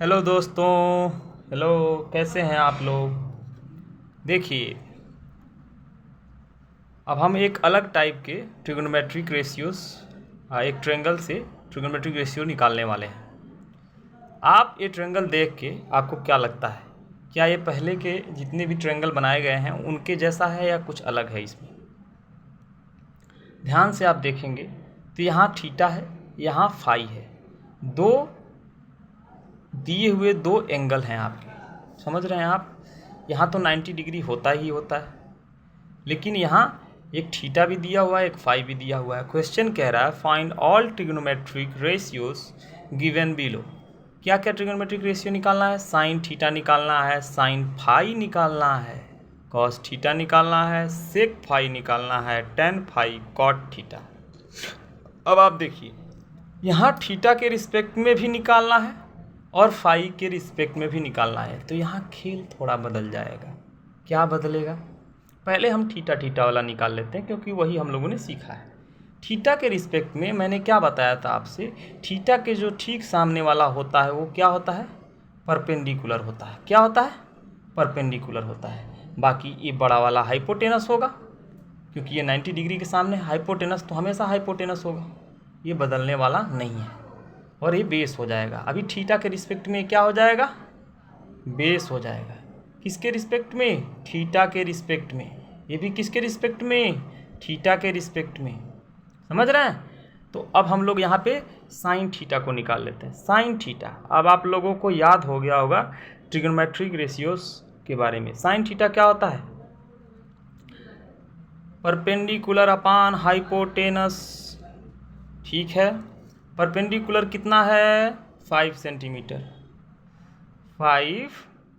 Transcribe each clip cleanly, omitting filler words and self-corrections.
Hello दोस्तों। Hello, कैसे हैं आप लोग। देखिए, अब हम एक अलग टाइप के ट्रिग्नोमेट्रिक रेशियोज एक ट्रायंगल से ट्रिग्नोमेट्रिक रेशियो निकालने वाले हैं। आप ये ट्रायंगल देख के आपको क्या लगता है, क्या ये पहले के जितने भी ट्रायंगल बनाए गए हैं उनके जैसा है या कुछ अलग है। इसमें ध्यान से आप देखेंगे तो यहाँ थीटा है, यहाँ फाई है, दो दिए हुए दो एंगल हैं आपके, समझ रहे हैं आप। यहाँ तो 90 डिग्री होता ही होता है, लेकिन यहाँ एक थीटा भी दिया हुआ है, एक फाई भी दिया हुआ है। क्वेश्चन कह रहा है find all trigonometric ratios given below. क्या क्या ट्रिग्नोमेट्रिक रेशियो निकालना है? साइन थीटा निकालना है, साइन फाई निकालना है, कॉस थीटा निकालना है, सेक फाई निकालना है, टेन फाई कॉट थीटा। अब आप देखिए, यहाँ थीटा के रिस्पेक्ट में भी निकालना है और फाई के रिस्पेक्ट में भी निकालना है, तो यहाँ खेल थोड़ा बदल जाएगा। क्या बदलेगा? पहले हम थीटा थीटा वाला निकाल लेते हैं, क्योंकि वही हम लोगों ने सीखा है। थीटा के रिस्पेक्ट में मैंने क्या बताया था आपसे, थीटा के जो ठीक सामने वाला होता है वो क्या होता है? परपेंडिकुलर होता है। क्या होता है? परपेंडिकुलर होता है। बाकी ये बड़ा वाला हाइपोटेनस होगा, क्योंकि ये 90 डिग्री के सामने हाइपोटेनस तो हमेशा हाइपोटेनस होगा, ये बदलने वाला नहीं है। और ये बेस हो जाएगा। अभी थीटा के रिस्पेक्ट में क्या हो जाएगा? बेस हो जाएगा। किसके रिस्पेक्ट में? थीटा के रिस्पेक्ट में। ये भी किसके रिस्पेक्ट में? थीटा के रिस्पेक्ट में। समझ रहे हैं? तो अब हम लोग यहाँ पे साइन थीटा को निकाल लेते हैं। साइन थीटा, अब आप लोगों को याद हो गया होगा ट्रिग्नोमेट्रिक रेशियोज के बारे में। साइन थीटा क्या होता है? परपेंडिकुलर अपान हाइपोटेनस। ठीक है, परपेंडिकुलर कितना है? 5 सेंटीमीटर, 5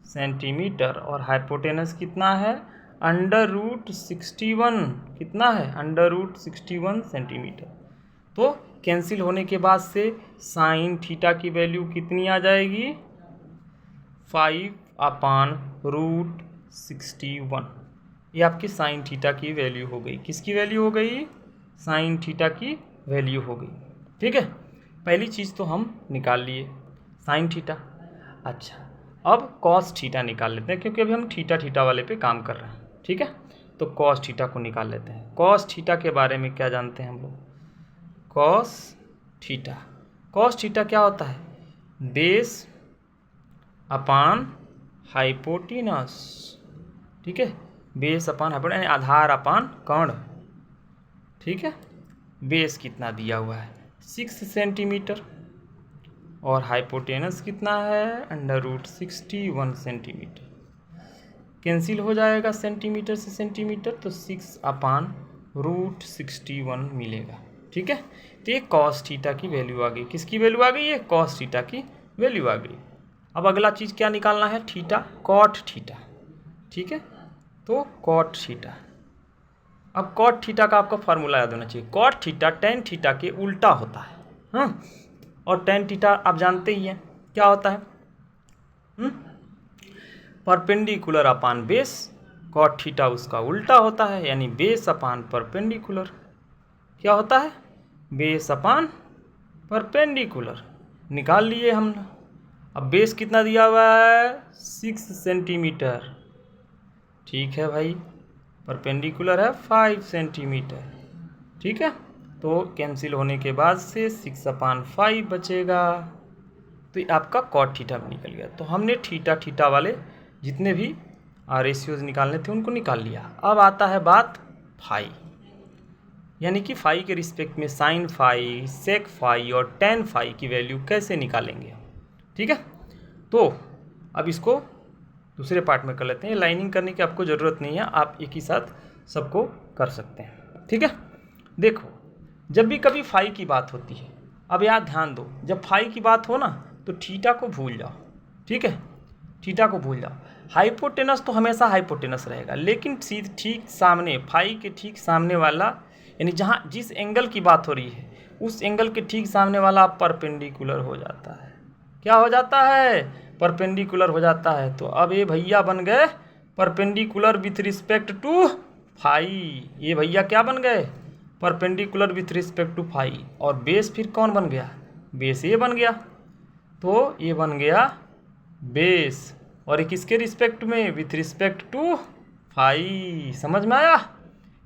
सेंटीमीटर। और हाइपोटेनस कितना है? √61। कितना है? √61 सेंटीमीटर। तो कैंसिल होने के बाद से साइन थीटा की वैल्यू कितनी आ जाएगी? 5/√61। ये आपकी साइन थीटा की वैल्यू हो गई। किसकी वैल्यू हो गई? साइन थीटा की वैल्यू हो गई। ठीक है, पहली चीज़ तो हम निकाल लिए साइन थीटा। अच्छा, अब कॉस थीटा निकाल लेते हैं, क्योंकि अभी हम थीटा थीटा वाले पे काम कर रहे हैं। ठीक है, तो कॉस थीटा को निकाल लेते हैं। कॉस थीटा के बारे में क्या जानते हैं हम लोग? कॉस थीटा, कॉस थीटा क्या होता है? Base upon hypotenuse. ठीक है, बेस अपान हाइपोटेनस यानी आधार अपान कर्ण। ठीक है, बेस कितना दिया हुआ है? 6 सेंटीमीटर और हाइपोटेनस कितना है? √61 सेंटीमीटर। कैंसिल हो जाएगा सेंटीमीटर से सेंटीमीटर, तो 6/√61 मिलेगा। ठीक है, तो ये कॉस थीटा की वैल्यू आ गई। किसकी वैल्यू आ गई? ये कॉस थीटा की वैल्यू आ गई। अब अगला चीज़ क्या निकालना है? Theta, cot theta. ठीक है, तो कॉट थीटा। अब कॉट थीटा का आपको फार्मूला याद होना चाहिए। कॉट थीटा टेन थीटा के उल्टा होता है। हाँ, और टेन थीटा आप जानते ही हैं क्या होता है? Perpendicular upon base. Cot theta उसका उल्टा होता है, यानी बेस अपान परपेंडिकुलर। क्या होता है? Base upon perpendicular. निकाल लिए हम। अब बेस कितना दिया हुआ है? 6 सेंटीमीटर। ठीक है भाई, परपेंडिकुलर है 5 सेंटीमीटर। ठीक है, तो कैंसिल होने के बाद से 6/5 बचेगा। तो ये आपका कॉट थीटा भी निकल गया। तो हमने थीटा थीटा वाले जितने भी रेशियोज निकालने थे उनको निकाल लिया। अब आता है बात फाई, यानी कि फाई के रिस्पेक्ट में साइन फाई, सेक फाई और टेन फाई की वैल्यू कैसे निकालेंगे। ठीक है, तो अब इसको दूसरे पार्ट में कर लेते हैं। लाइनिंग करने की आपको ज़रूरत नहीं है, आप एक ही साथ सबको कर सकते हैं। ठीक है, देखो, जब भी कभी फाई की बात होती है, अब यार ध्यान दो, जब फाई की बात हो ना तो थीटा को भूल जाओ। ठीक है, थीटा को भूल जाओ। हाइपोटेनस तो हमेशा हाइपोटेनस रहेगा, लेकिन ठीक सामने, फाई के ठीक सामने वाला, यानी जहाँ जिस एंगल की बात हो रही है उस एंगल के ठीक सामने वाला परपेंडिकुलर हो जाता है। क्या हो जाता है? परपेंडिकुलर हो जाता है। तो अब ये भैया बन गए perpendicular with respect to phi. ये भैया क्या बन गए? Perpendicular with respect to phi. और बेस फिर कौन बन गया? बेस ये बन गया। तो ये बन गया बेस, और एक किसके रिस्पेक्ट में, विथ रिस्पेक्ट टू फाई। समझ में आया?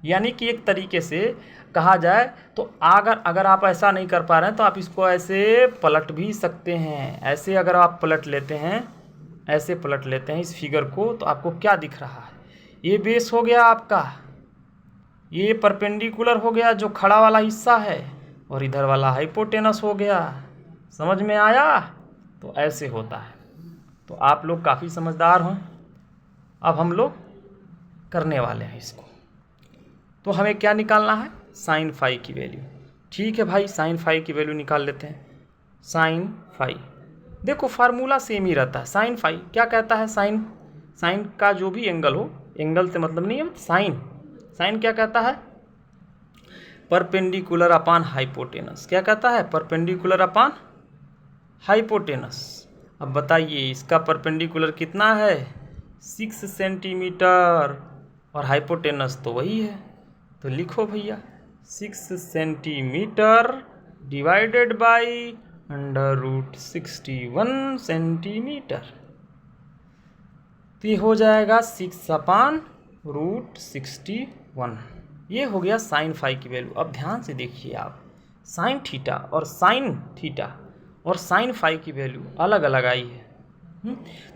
यानी कि एक तरीके से कहा जाए तो अगर आप ऐसा नहीं कर पा रहे हैं तो आप इसको ऐसे पलट भी सकते हैं। ऐसे अगर आप पलट लेते हैं, ऐसे पलट लेते हैं इस फिगर को, तो आपको क्या दिख रहा है, ये बेस हो गया आपका, ये परपेंडिकुलर हो गया जो खड़ा वाला हिस्सा है, और इधर वाला हाइपोटेनस हो गया। समझ में आया? तो ऐसे होता है। तो आप लोग काफ़ी समझदार हों। अब हम लोग करने वाले हैं इसको। तो हमें क्या निकालना है, साइन फाई की वैल्यू। ठीक है भाई, साइन फाई की वैल्यू निकाल लेते हैं। साइन फाई, देखो फार्मूला सेम ही रहता है। साइन फाई क्या कहता है, साइन का जो भी एंगल हो, एंगल से मतलब नहीं है, साइन क्या कहता है, परपेंडिकुलर अपान हाइपोटेनस। क्या कहता है, परपेंडिकुलर अपान हाइपोटेनस। अब बताइए इसका परपेंडिकुलर कितना है, 6 सेंटीमीटर, और हाइपोटेनस तो वही है। तो लिखो भैया 6 सेंटीमीटर डिवाइडेड बाई √61 सेंटीमीटर। तो ये हो जाएगा 6/√61। ये हो गया साइन फाई की वैल्यू। अब ध्यान से देखिए आप, साइन थीटा और साइन फाई की वैल्यू अलग अलग आई है।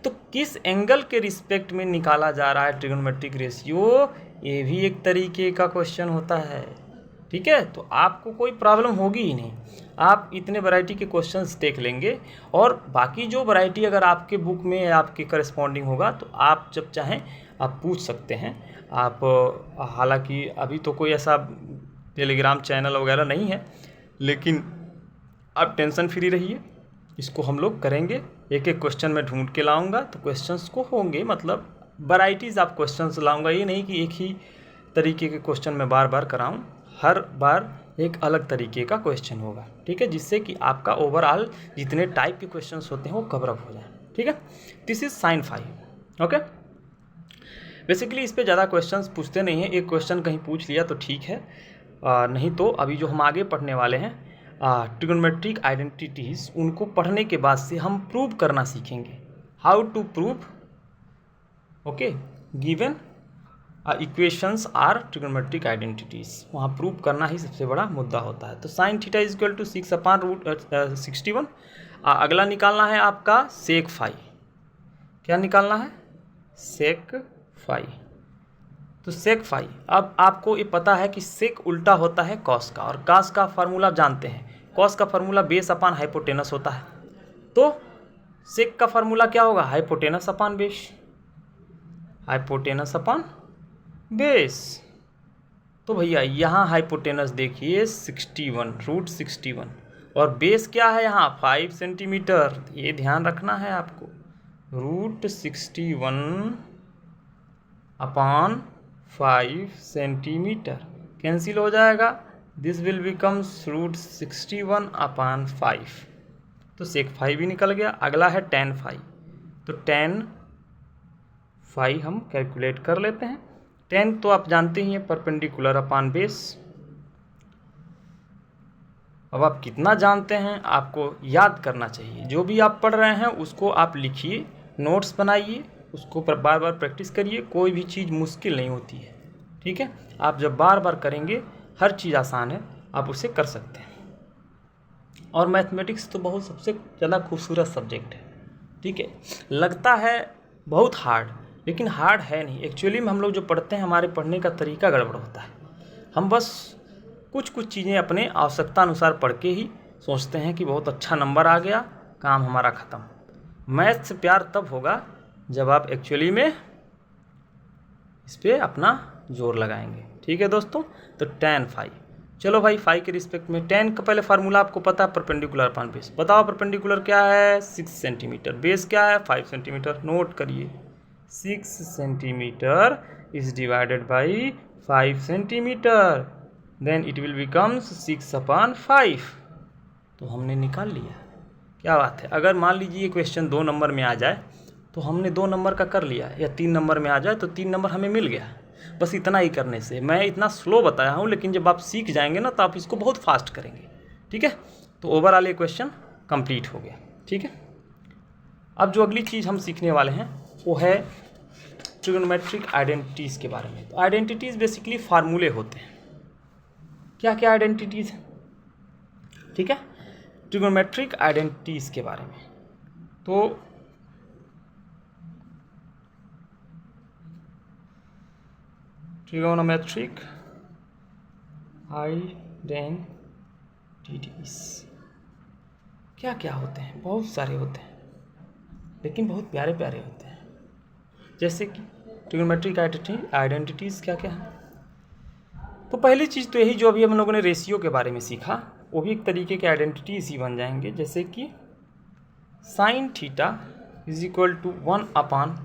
तो किस एंगल के रिस्पेक्ट में निकाला जा रहा है ट्रिग्नोमेट्रिक रेशियो, ये भी एक तरीके का क्वेश्चन होता है। ठीक है, तो आपको कोई प्रॉब्लम होगी ही नहीं। आप इतने वैरायटी के क्वेश्चंस देख लेंगे, और बाकी जो वैरायटी अगर आपके बुक में आपके करस्पॉन्डिंग होगा तो आप जब चाहें आप पूछ सकते हैं। आप हालांकि अभी तो कोई ऐसा टेलीग्राम चैनल वगैरह नहीं है, लेकिन आप टेंशन फ्री रहिए, इसको हम लोग करेंगे। एक एक क्वेश्चन में ढूंढ के लाऊंगा, तो क्वेश्चंस को होंगे मतलब वैराइटीज़ आप क्वेश्चंस लाऊंगा। ये नहीं कि एक ही तरीके के क्वेश्चन मैं बार बार कराऊं, हर बार एक अलग तरीके का क्वेश्चन होगा। ठीक है, जिससे कि आपका ओवरऑल जितने टाइप के क्वेश्चंस होते हैं वो कवर अप हो जाए। ठीक है, this is sine phi. Okay, basically इस पर ज़्यादा क्वेश्चंस पूछते नहीं हैं, एक क्वेश्चन कहीं पूछ लिया तो ठीक है, नहीं तो अभी जो हम आगे पढ़ने वाले हैं ट्रिग्नोमेट्रिक आइडेंटिटीज़, उनको पढ़ने के बाद से हम प्रूव करना सीखेंगे। How to prove, okay, given equations are trigonometric identities, वहाँ प्रूव करना ही सबसे बड़ा मुद्दा होता है। तो sine theta is equal to 6/√61। अगला निकालना है आपका सेक फाई। क्या निकालना है, सेक फाई। तो सेक फाई, अब आपको ये पता है कि सेक उल्टा होता है कॉस का, और कॉस का फार्मूला जानते हैं, कॉस का फार्मूला बेस अपान हाइपोटेनस होता है। तो सेक का फार्मूला क्या होगा, हाइपोटेनस अपान बेस, हाइपोटेनस अपान बेस। तो भैया यहाँ हाइपोटेनस देखिए 61 और बेस क्या है यहाँ 5 सेंटीमीटर। ये ध्यान रखना है आपको, √61 अपान 5 सेंटीमीटर कैंसिल हो जाएगा, दिस विल बिकम्स √61 अपान 5। तो सेक फाई भी निकल गया। अगला है टेन फाई। तो टेन फाई हम कैलकुलेट कर लेते हैं। टेन तो आप जानते ही हैं, परपेंडिकुलर अपान बेस। अब आप कितना जानते हैं आपको याद करना चाहिए, जो भी आप पढ़ रहे हैं उसको आप लिखिए, नोट्स बनाइए, उसको बार बार प्रैक्टिस करिए। कोई भी चीज़ मुश्किल नहीं होती है। ठीक है, आप जब बार बार करेंगे हर चीज़ आसान है, आप उसे कर सकते हैं। और मैथमेटिक्स तो बहुत सबसे ज़्यादा खूबसूरत सब्जेक्ट है। ठीक है, लगता है बहुत हार्ड, लेकिन हार्ड है नहीं। एक्चुअली में हम लोग जो पढ़ते हैं, हमारे पढ़ने का तरीका गड़बड़ होता है। हम बस कुछ चीज़ें अपने आवश्यकता अनुसार पढ़ के ही सोचते हैं कि बहुत अच्छा नंबर आ गया, काम हमारा ख़त्म। मैथ से प्यार तब होगा जब आप एक्चुअली में इस पर अपना जोर लगाएंगे। ठीक है दोस्तों, तो टेन फाई। चलो भाई, फाई के रिस्पेक्ट में टेन का पहले फार्मूला आपको पता है, परपेंडिकुलर अपान बेस। बताओ परपेंडिकुलर क्या है, 6 सेंटीमीटर, बेस क्या है 5 सेंटीमीटर। नोट करिए, 6 centimetre is divided by 5 centimetre, then it will becomes 6/5। तो हमने निकाल लिया। क्या बात है। अगर मान लीजिए क्वेश्चन 2 नंबर में आ जाए तो हमने 2 नंबर का कर लिया, या 3 नंबर में आ जाए तो 3 नंबर हमें मिल गया। बस इतना ही करने से। मैं इतना स्लो बताया हूँ, लेकिन जब आप सीख जाएंगे ना तो आप इसको बहुत फास्ट करेंगे। ठीक है, तो ओवरऑल ये क्वेश्चन कंप्लीट हो गया। ठीक है, अब जो अगली चीज़ हम सीखने वाले हैं वो है ट्रिग्नोमेट्रिक आइडेंटिटीज़ के बारे में। तो आइडेंटिटीज़ बेसिकली फार्मूले होते हैं। क्या क्या आइडेंटिटीज़ हैं, ठीक है, ट्रिग्नोमेट्रिक आइडेंटिटीज़ के बारे में। तो ट्रिग्नोमेट्रिक आइडेंटिटीज़ क्या क्या होते हैं? बहुत सारे होते हैं, लेकिन बहुत प्यारे प्यारे होते हैं। जैसे कि ट्रिग्नोमेट्रिक आइडेंटिटीज़ क्या क्या है? तो पहली चीज़ तो यही जो अभी हम लोगों ने रेशियो के बारे में सीखा, वो भी एक तरीके के आइडेंटिटीज़ ही बन जाएंगे। जैसे कि sine theta is equal to 1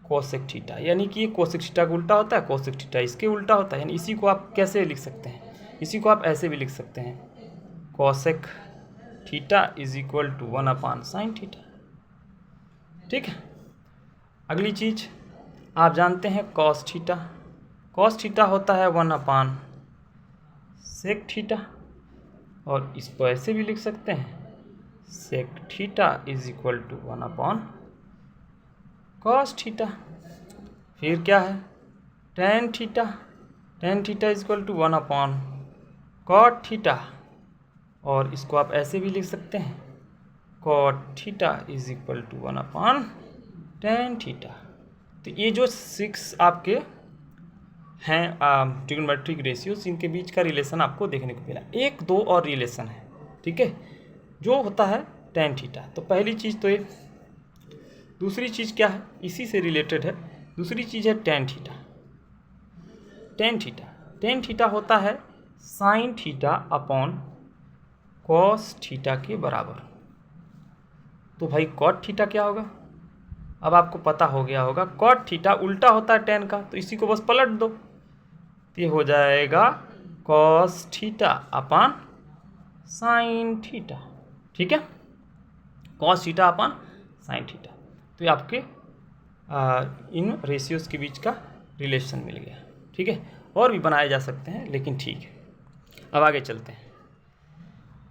cosec theta, यानी कि ये कोसेक थीटा का उल्टा होता है, कोसेक थीटा इसके उल्टा होता है। यानी इसी को आप कैसे लिख सकते हैं? इसी को आप ऐसे भी लिख सकते हैं, cosec theta is equal to 1 sine theta, ठीक है। अगली चीज आप जानते हैं कॉस थीटा। कॉस थीटा होता है 1 सेक थीटा, और इसको ऐसे भी लिख सकते हैं, sec theta is equal to 1 cos theta. फिर क्या है, tan theta, tan theta is equal to 1 cot theta, और इसको आप ऐसे भी लिख सकते हैं, cot theta is equal to 1 tan theta. तो ये जो 6 आपके हैं ट्रिग्नोमेट्रिक रेशियोज, इनके बीच का रिलेशन आपको देखने को मिला। एक दो और रिलेशन है, ठीक है, जो होता है टेन थीटा। तो पहली चीज़ तो ये, दूसरी चीज़ क्या है, इसी से रिलेटेड है, दूसरी चीज़ है tan theta. Tan theta, tan theta होता है sine theta upon cos theta के बराबर। तो भाई कॉट थीटा क्या होगा, अब आपको पता हो गया होगा, कॉट थीटा उल्टा होता है टेन का, तो इसी को बस पलट दो, तो ये हो जाएगा cos theta upon sine theta, ठीक है, cos theta upon sine theta. तो ये आपके इन रेशियोज के बीच का रिलेशन मिल गया, ठीक है। और भी बनाए जा सकते हैं, लेकिन ठीक है, अब आगे चलते हैं।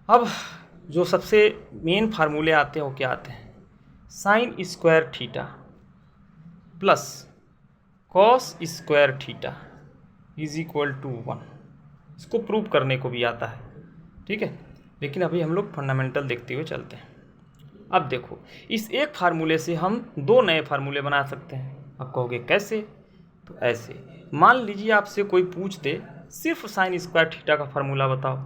अब जो सबसे मेन फार्मूले आते हैं वो क्या आते हैं, sine square theta plus cos square theta is equal to 1। इसको प्रूव करने को भी आता है, ठीक है, लेकिन अभी हम लोग फंडामेंटल देखते हुए चलते हैं। अब देखो, इस एक फार्मूले से हम दो नए फार्मूले बना सकते हैं। अब कहोगे कैसे, तो ऐसे मान लीजिए आपसे कोई पूछ दे सिर्फ साइन स्क्वायर थीटा का फार्मूला बताओ,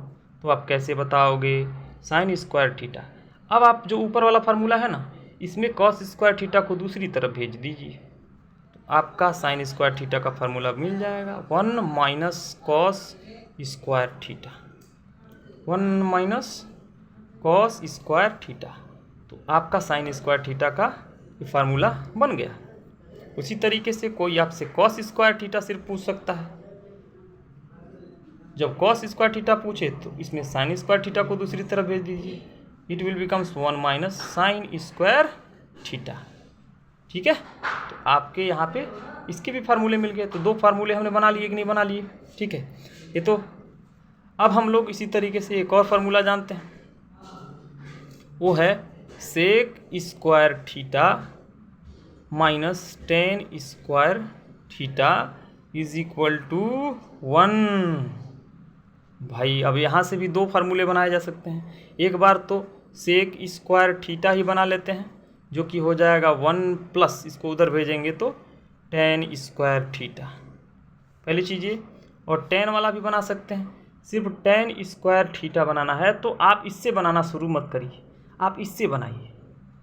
तो आप कैसे बताओगे, साइन स्क्वायर थीटा। अब आप जो ऊपर वाला फार्मूला है ना, इसमें कॉस स्क्वायर थीटा को दूसरी तरफ भेज दीजिए, तो आपका साइन स्क्वायर थीटा का फार्मूला मिल जाएगा 1 minus cos square theta, 1 minus cos square theta. तो आपका साइन स्क्वायर थीटा का ये फार्मूला बन गया। उसी तरीके से कोई आपसे कॉस स्क्वायर थीटा सिर्फ पूछ सकता है, जब कॉस स्क्वायर थीटा पूछे तो इसमें साइन स्क्वायर थीटा को दूसरी तरफ भेज दीजिए, it will becomes 1 minus sign square theta, ठीक है। तो आपके यहाँ पे इसके भी फार्मूले मिल गए, तो दो फार्मूले हमने बना लिए कि नहीं बना लिए, ठीक है। ये तो अब हम लोग इसी तरीके से एक और फार्मूला जानते हैं, वो है sec square theta minus tan square theta is equal to 1। भाई अब यहाँ से भी दो फार्मूले बनाए जा सकते हैं। एक बार तो सेक स्क्वायर थीटा ही बना लेते हैं, जो कि हो जाएगा 1 प्लस, इसको उधर भेजेंगे तो टेन स्क्वायर थीटा, पहली चीज़ ये। और टेन वाला भी बना सकते हैं, सिर्फ टेन स्क्वायर थीटा बनाना है तो आप इससे बनाना शुरू मत करिए, आप इससे बनाइए,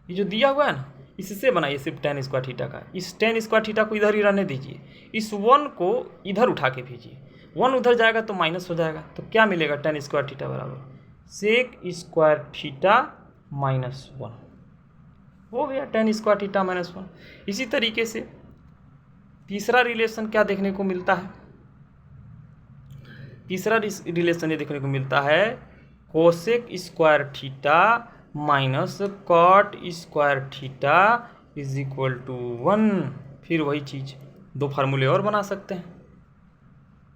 ये जो दिया हुआ है ना इससे बनाइए सिर्फ टेन स्क्वायर थीटा का। इस टेन स्क्वायर थीटा को इधर ही रहने दीजिए, इस 1 को इधर उठा के भेजिए, 1 उधर जाएगा तो माइनस हो जाएगा, तो क्या मिलेगा, टेन स्क्वायर थीटा बराबर सेक स्क्वायर थीटा माइनस 1, हो गया टेन स्क्वायर थीटा माइनस 1। इसी तरीके से तीसरा रिलेशन क्या देखने को मिलता है, तीसरा रिलेशन ये देखने को मिलता है cosec square theta minus cot square theta is equal to 1। फिर वही चीज़ दो फार्मूले और बना सकते हैं,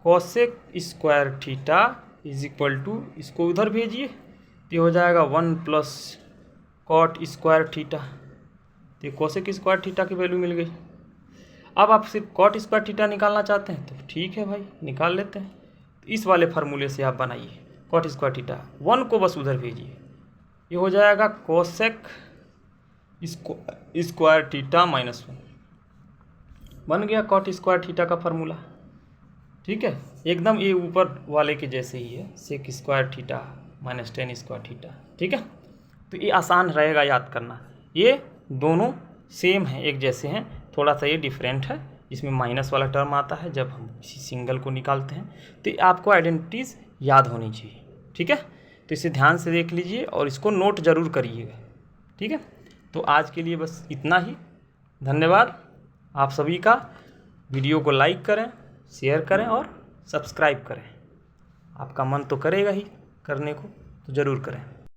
cosec square theta is equal to, इसको उधर भेजिए तो हो जाएगा 1 प्लस कॉट स्क्वायर थीटा, तो कोसेक स्क्वायर थीटा की वैल्यू मिल गई। अब आप सिर्फ कॉट स्क्वायर थीटा निकालना चाहते हैं तो ठीक है भाई, निकाल लेते हैं। तो इस वाले फार्मूले से आप बनाइए कॉट स्क्वायर थीटा, 1 को बस उधर भेजिए, ये हो जाएगा कोसेक स्क्वायर थीटा -1, बन गया कॉट स्क्वायर थीटा का फार्मूला। ठीक है, एकदम ये ऊपर वाले के जैसे ही है, sec square theta -10 square theta. ठीक है, तो ये आसान रहेगा याद करना। ये दोनों सेम हैं, एक जैसे हैं, थोड़ा सा ये डिफरेंट है, इसमें माइनस वाला टर्म आता है जब हम किसी सिंगल को निकालते हैं। तो आपको आइडेंटिटीज़ याद होनी चाहिए। ठीक है, तो इसे ध्यान से देख लीजिए और इसको नोट ज़रूर करिएगा। ठीक है, तो आज के लिए बस इतना ही। धन्यवाद आप सभी का। वीडियो को लाइक करें, शेयर करें और सब्सक्राइब करें। आपका मन तो करेगा ही करने को, तो ज़रूर करें।